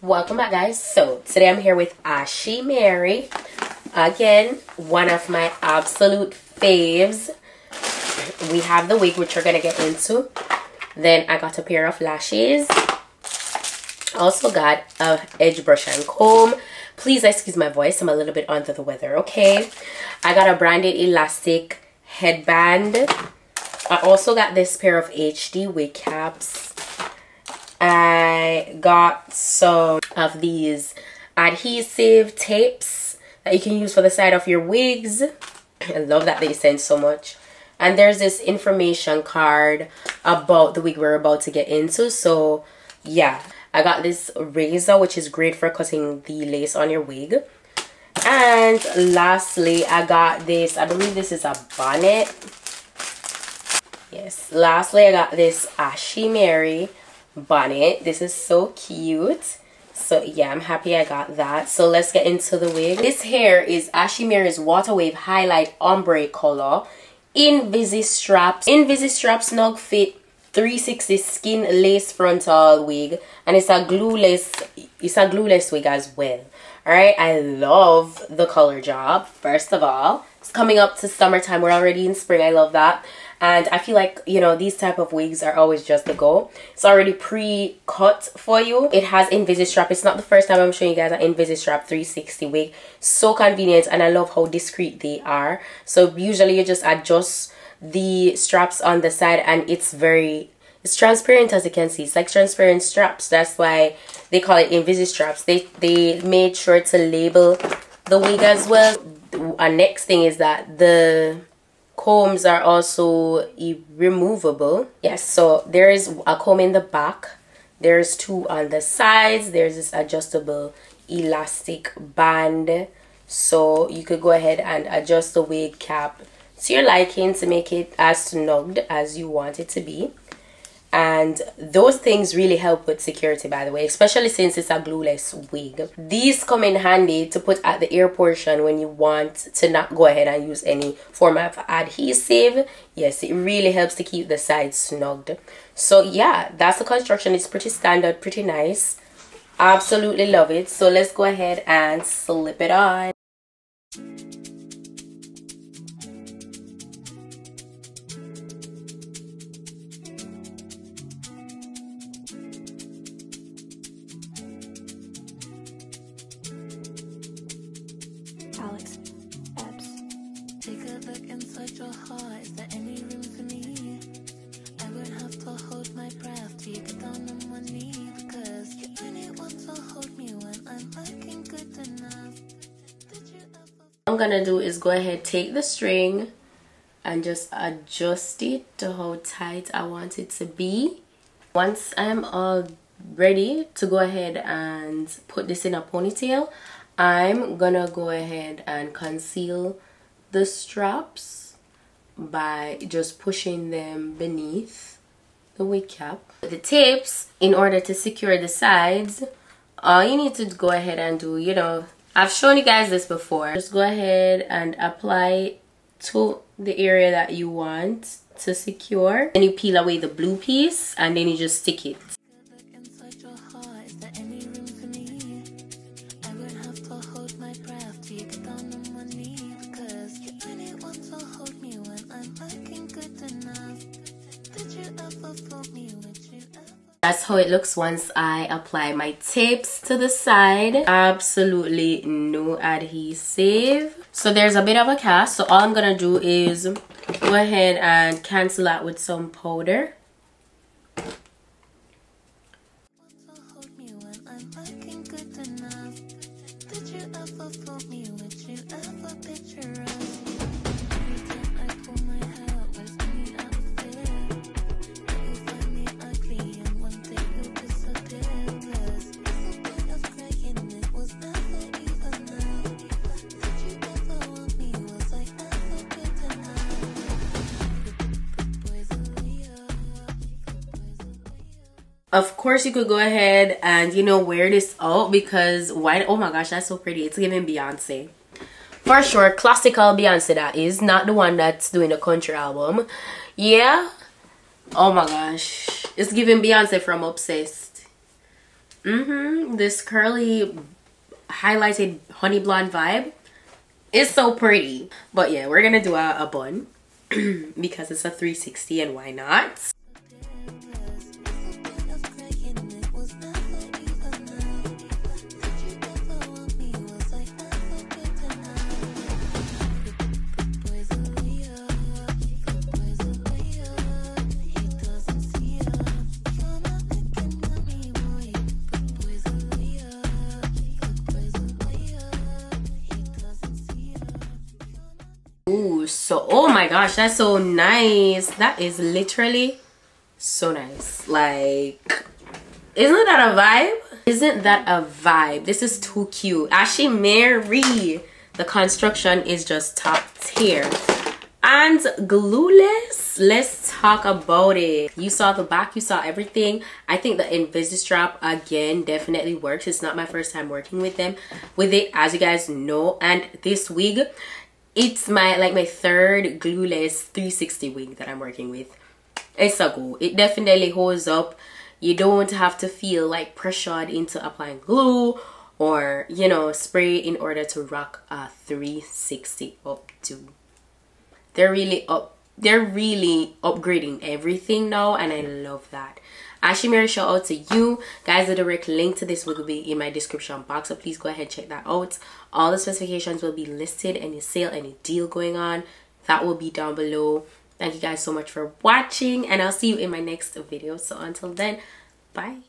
Welcome back, guys. So today I'm here with Ashimary, again, one of my absolute faves. We have the wig, which we're gonna get into. Then I got a pair of lashes. Also got a edge brush and comb. Please excuse my voice, I'm a little bit under the weather, okay? I got a branded elastic headband. I also got this pair of HD wig caps. I got some of these adhesive tapes that you can use for the side of your wigs. I love that they send so much. And there's this information card about the wig we're about to get into. So yeah, I got this razor, which is great for cutting the lace on your wig. And lastly, I got this, I believe this is a bonnet. Yes, lastly I got this Ashimary bonnet. This is so cute. So yeah, I'm happy I got that. So let's get into the wig. This hair is Ashimary's Water Wave Highlight Ombre color Invisi-straps. Invisi-straps snug fit 360 skin lace frontal wig, and it's a glueless wig as well. Alright, I love the color job. First of all, it's coming up to summertime. We're already in spring. I love that. And I feel like, you know, these type of wigs are always just the go. It's already pre-cut for you. It has Invisi-strap. It's not the first time I'm showing you guys an Invisi-strap 360 wig. So convenient, and I love how discreet they are. So usually you just adjust the straps on the side, and it's transparent, as you can see. It's like transparent straps. That's why they call it Invisi-straps. They made sure to label the wig as well. And next thing is that the combs are also removable. Yes, so there is a comb in the back, there's two on the sides, there's this adjustable elastic band, so you could go ahead and adjust the wig cap to your liking to make it as snugged as you want it to be. And those things really help with security, by the way, especially since it's a glueless wig. These come in handy to put at the ear portion when you want to not go ahead and use any form of adhesive. Yes, it really helps to keep the sides snugged. So yeah, that's the construction. It's pretty standard, pretty nice. Absolutely love it. So let's go ahead and slip it on. Take a look inside your heart. Is there any room for me? I would have to hold my breath till you get down on one knee, because you only want to hold me when I'm looking good enough. Did you ever... What I'm gonna do is go ahead, take the string and just adjust it to how tight I want it to be. Once I'm all ready to go ahead and put this in a ponytail, I'm gonna go ahead and conceal the straps by just pushing them beneath the wig cap. The tips, in order to secure the sides, all you need to go ahead and do, you know, I've shown you guys this before. Just go ahead and apply to the area that you want to secure. Then you peel away the blue piece and then you just stick it. That's how it looks once I apply my tips to the side. Absolutely no adhesive. So there's a bit of a cast. So all I'm gonna do is go ahead and cancel that with some powder. Of course, you could go ahead and, you know, wear this out because why? Oh my gosh, that's so pretty. It's giving Beyonce. For sure, classical Beyonce, that is. Not the one that's doing a country album. Yeah. Oh my gosh. It's giving Beyonce from Obsessed. This curly highlighted honey blonde vibe is so pretty. But yeah, we're gonna do a bun because it's a 360 and why not? Ooh, so oh my gosh, that's so nice. That is literally so nice. Like, isn't that a vibe? Isn't that a vibe? This is too cute. Ashimary. The construction is just top tier. And Glueless, let's talk about it. You saw the back, you saw everything. I think the Invisi-strap again definitely works. It's not my first time working with them with it, as you guys know. And this wig, it's my third Glueless 360 wig that I'm working with. It's so cool. It definitely holds up. You don't have to feel like pressured into applying glue or, you know, spray in order to rock a 360 up to. They're really upgrading everything now, and I love that. Ashimary, shout out to you guys. The direct link to this will be in my description box, so please go ahead and check that out. All the specifications will be listed. Any sale, any deal going on, that will be down below. Thank you guys so much for watching, and I'll see you in my next video. So until then, bye.